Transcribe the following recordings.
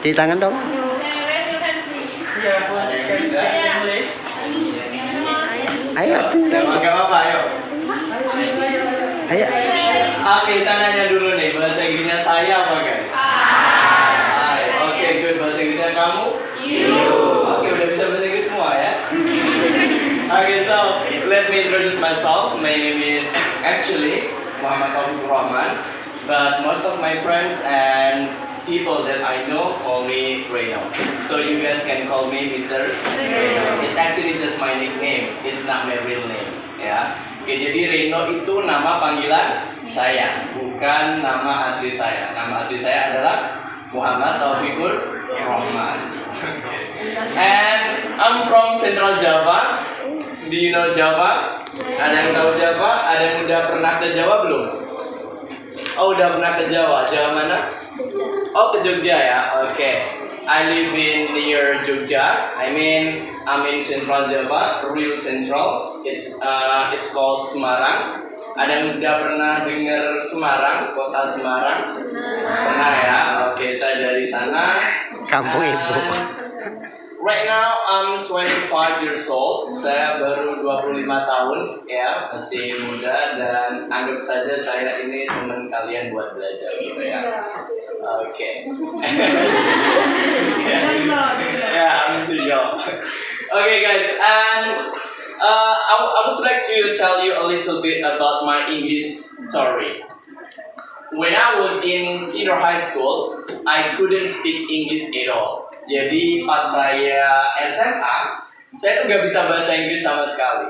Di tangan dong. Ayo. Sama gak apa-apa, ayo. Ayo. Oke, sananya dulu nih. Bahasa Inggrisnya saya apa guys? I. Oke, good. Bahasa Inggrisnya kamu? You. Oke, udah bisa bahasa Inggris semua ya? Oke, so let me introduce myself. My name is actually Muhammad Taufikur Rahman, but most of my friends and people that I know call me Reno. So you guys can call me Mr. Reno. It's actually just my nickname. It's not my real name. Ya. Oke, jadi Reno itu nama panggilan saya, bukan nama asli saya. Nama asli saya adalah Muhammad Taufikur Rahman. And I'm from Central Java. Do you know Java? Ada yang tahu Java? Ada yang udah pernah ke Jawa belum? Oh, udah pernah ke Jawa. Jawa mana? Oh, ke Jogja ya. Oke. I live in near Jogja. I'm in Central Java, real Central. It's called Semarang. Ada yang udah pernah dengar Semarang, kota Semarang? Pernah ya. Oke, saya dari sana. Kampung ibu. Right now I'm 25 years old. Saya baru 25 tahun ya, masih muda, dan anggap saja saya ini teman kalian buat belajar gitu ya. Oke. Ya, I'm Sujal. Okay guys, and I would like to tell you a little bit about my English story. When I was in senior high school, I couldn't speak English at all. Jadi pas saya SMA, saya tuh nggak bisa bahasa Inggris sama sekali.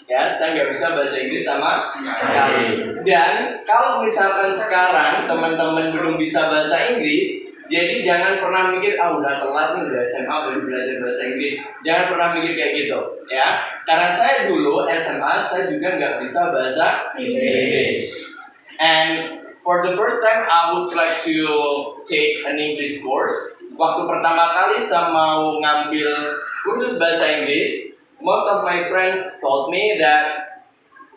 Ya, saya nggak bisa bahasa Inggris sama sekali. Dan kalau misalkan sekarang teman-teman belum bisa bahasa Inggris, jadi jangan pernah mikir, udah telat nih, udah SMA baru belajar bahasa Inggris. Jangan pernah mikir kayak gitu, ya. Karena saya dulu SMA, saya juga nggak bisa bahasa Inggris. And for the first time, I would like to take an English course. Waktu pertama kali saya mau ngambil kursus bahasa Inggris, most of my friends told me that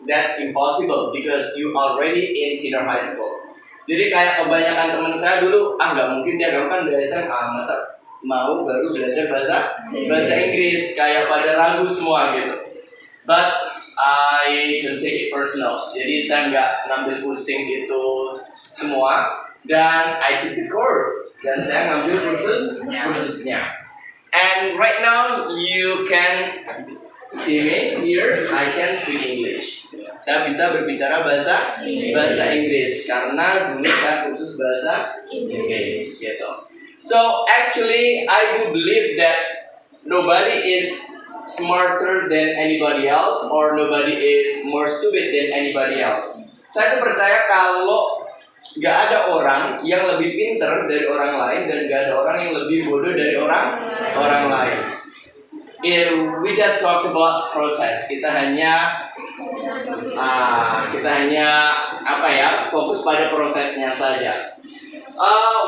that's impossible because you already in senior high school. Jadi kayak kebanyakan teman saya dulu, nggak mungkin dia gampang dari SMA, masa mau baru belajar bahasa Inggris, kayak pada ragu semua gitu. But I don't take it personal. Jadi saya nggak ngambil pusing itu semua, dan I took the course, dan saya ngambil kursusnya. And right now you can see me here. I can speak English. Saya bisa berbicara bahasa Inggris karena dulu saya kursus bahasa Inggris gitu. So actually I do believe that nobody is smarter than anybody else, or nobody is more stupid than anybody else. Saya tuh percaya kalau gak ada orang yang lebih pinter dari orang lain, dan gak ada orang yang lebih bodoh dari orang lain. We just talk about process. Kita hanya fokus pada prosesnya saja.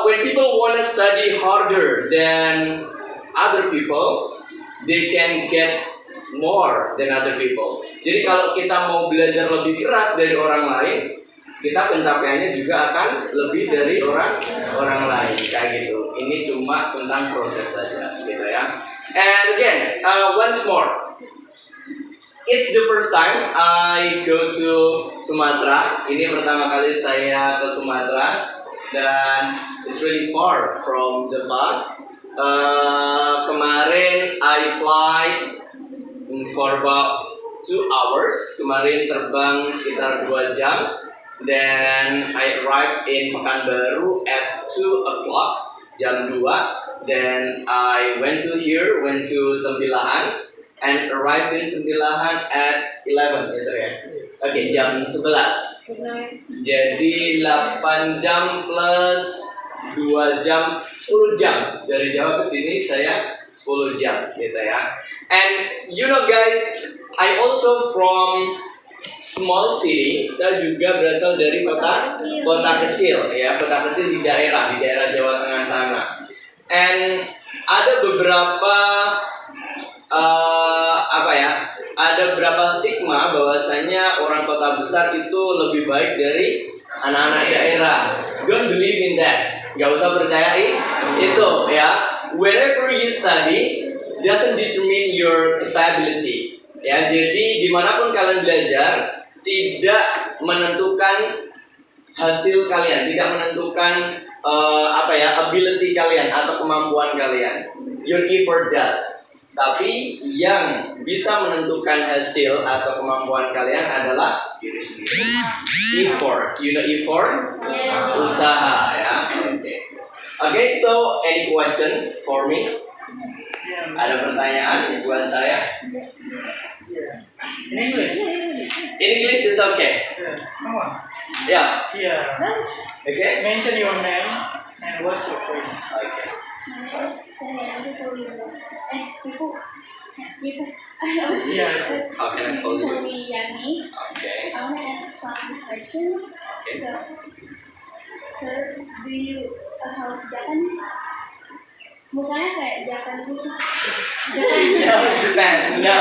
When people wanna study harder than other people, they can get more than other people. Jadi kalau kita mau belajar lebih keras dari orang lain, kita pencapaiannya juga akan lebih dari orang lain, kayak gitu. Ini cuma tentang proses saja, gitu ya. And again, once more, it's the first time I go to Sumatera. Ini pertama kali saya ke Sumatera, dan it's really far from Java. Kemarin I fly for about 2 hours. Kemarin terbang sekitar 2 jam. Then I arrived in Pekanbaru at 2 o'clock, jam 2. Then I went to Tembilahan, and arrived in Tembilahan at 11. Oke, jam 11. Jadi 8 jam plus 2 jam, 10 jam. Dari Jawa ke sini saya 10 jam gitu ya. And you know guys, I also from small city. Saya juga berasal dari kota kecil ya, kota kecil di daerah Jawa Tengah sana. And ada beberapa ada beberapa stigma bahwasanya orang kota besar itu lebih baik dari anak-anak daerah. Don't believe in that. Gak usah percayai itu ya, wherever you study doesn't determine your capability. Ya, jadi dimanapun kalian belajar tidak menentukan hasil kalian, tidak menentukan ability kalian atau kemampuan kalian. Your effort does. Tapi yang bisa menentukan hasil atau kemampuan kalian adalah diri sendiri. Effort, you know effort? Usaha ya. Okay, so any question for me? Ada pertanyaan buat saya? In English. In English is okay. Yeah. Come on. Yeah. Yeah. Okay. Mention your name and what's your question. Okay. Yeah. How can I call you? Yani. Okay. I want to ask some question. Okay. So, sir, do you have Japanese? Mukanya kayak Japan gitu. No, Japan. No.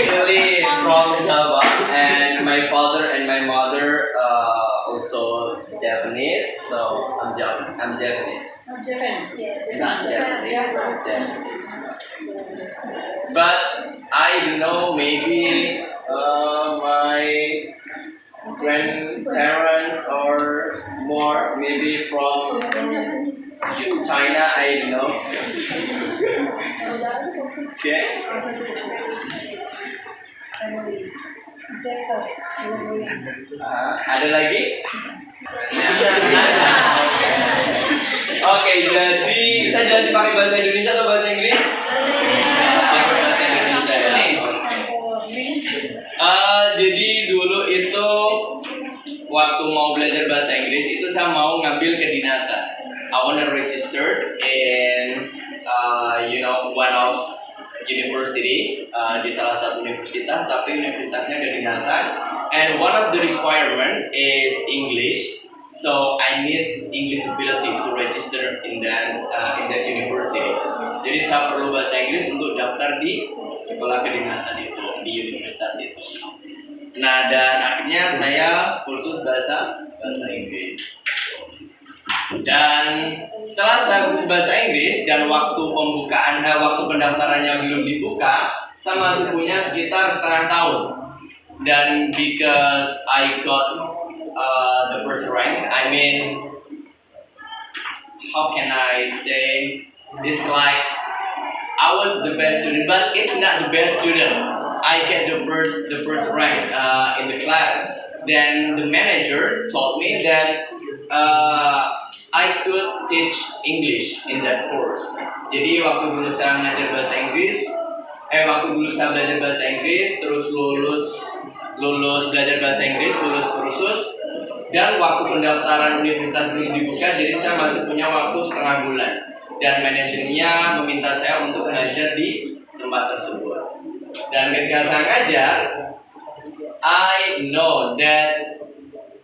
Really from Java, and my father and my mother also Japanese, so I'm Japanese. Japan. Not Japanese, I'm Japanese. But I don't know, maybe my grandparents or more, maybe from China, I don't know. Okay. Ada lagi? Oke, jadi saya jelasin pakai bahasa Indonesia atau bahasa Inggris? Pakai bahasa Indonesia ya. Jadi dulu itu waktu mau belajar bahasa Inggris itu saya mau ngambil kedinasan. I wanna register in one of university di salah satu universitas, tapi universitasnya kedinasan. And one of the requirement is English. So I need English ability to register in that university. Jadi saya perlu bahasa Inggris untuk daftar di sekolah kedinasan itu, di universitas itu. Nah, dan akhirnya saya kursus bahasa Inggris. Dan setelah saya kursus bahasa Inggris dan waktu pendaftarannya belum dibuka, saya masih punya sekitar setengah tahun. Dan because I got the first rank, I mean, how can I say? It's like I was the best student, but it's not the best student. I get the first rank in the class. Then the manager told me that I could teach English in that course. Jadi waktu dulu saya belajar bahasa Inggris, terus lulus belajar bahasa Inggris, lulus kursus, dan waktu pendaftaran universitas belum dibuka, jadi saya masih punya waktu setengah bulan. Dan manajernya meminta saya untuk mengajar di tempat tersebut. Dan ketika saya ngajar, I know that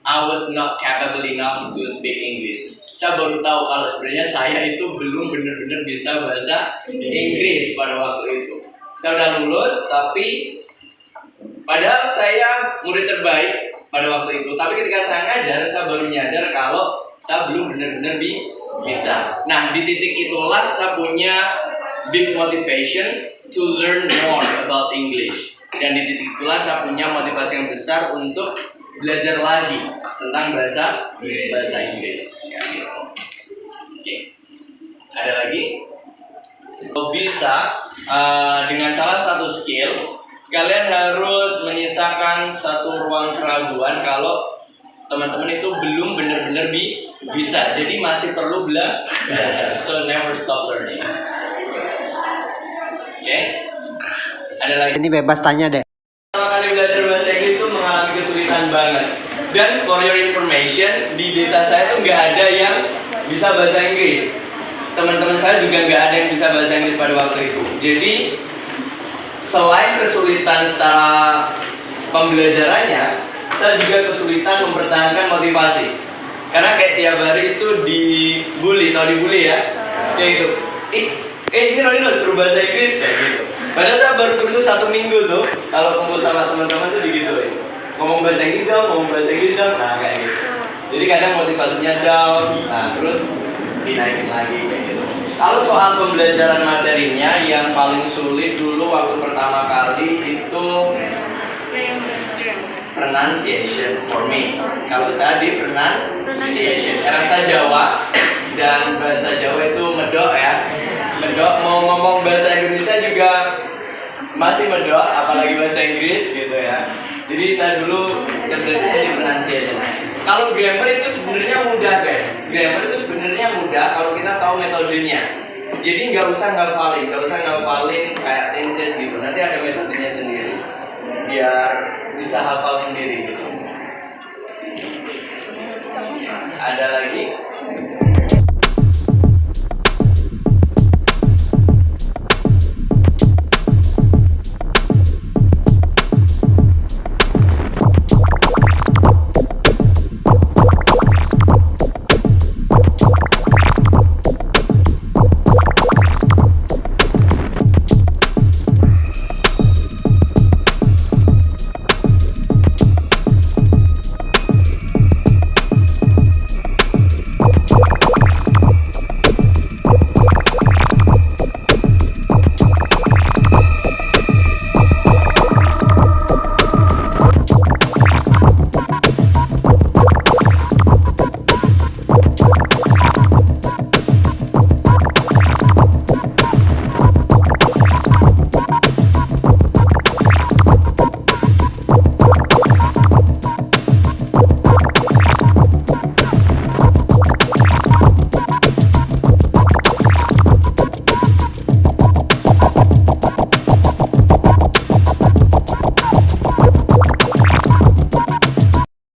I was not capable enough to speak English. Saya baru tahu kalau sebenarnya saya itu belum benar-benar bisa bahasa Inggris pada waktu itu. Saya udah lulus, tapi padahal saya murid terbaik pada waktu itu. Tapi ketika saya ngajar, saya baru nyadar kalau saya belum benar-benar bisa. Nah, di titik itulah saya punya big motivation to learn more about English. Dan di titik itulah saya punya motivasi yang besar untuk belajar lagi tentang bahasa Inggris. Ya, gitu. Oke. Ada lagi? Kalau bisa dengan salah satu skill, kalian harus menyisakan satu ruang keraguan kalau teman-teman itu belum benar-benar bisa. Jadi masih perlu belajar. So never stop learning. Oke? Ada lagi? Ini bebas tanya deh. Pertama kali belajar bahasa Inggris itu mengalami kesulitan banget. Dan for your information, di desa saya tuh nggak ada yang bisa bahasa Inggris. Teman-teman saya juga nggak ada yang bisa bahasa Inggris pada waktu itu. Jadi selain kesulitan secara pembelajarannya, saya juga kesulitan mempertahankan motivasi. Karena kayak tiap hari itu dibully ya? Kayak gitu. Ini Ronino suruh bahasa Inggris kayak gitu. Padahal saya baru kursus 1 minggu tuh. Kalau kumpul sama teman-teman tuh digituin. ngomong bahasa Inggris dong, nah kayak gitu. Jadi kadang motivasinya down, nah terus dinaikin lagi kayak gitu. Kalau soal pembelajaran materinya yang paling sulit dulu waktu pertama kali itu pronunciation for me. Kalau saya di pronunciation, bahasa Jawa dan bahasa Jawa itu medok ya. Medok mau ngomong bahasa Indonesia juga masih medok, apalagi bahasa Inggris gitu ya. Jadi saya dulu kesulitannya di pronunciation. Kalau grammar itu sebenarnya mudah guys. Grammar itu sebenarnya mudah kalau kita tahu metodenya. Jadi nggak usah ngafalin kayak tenses gitu. Nanti ada metodenya sendiri. Biar bisa hafal sendiri gitu. Ada lagi?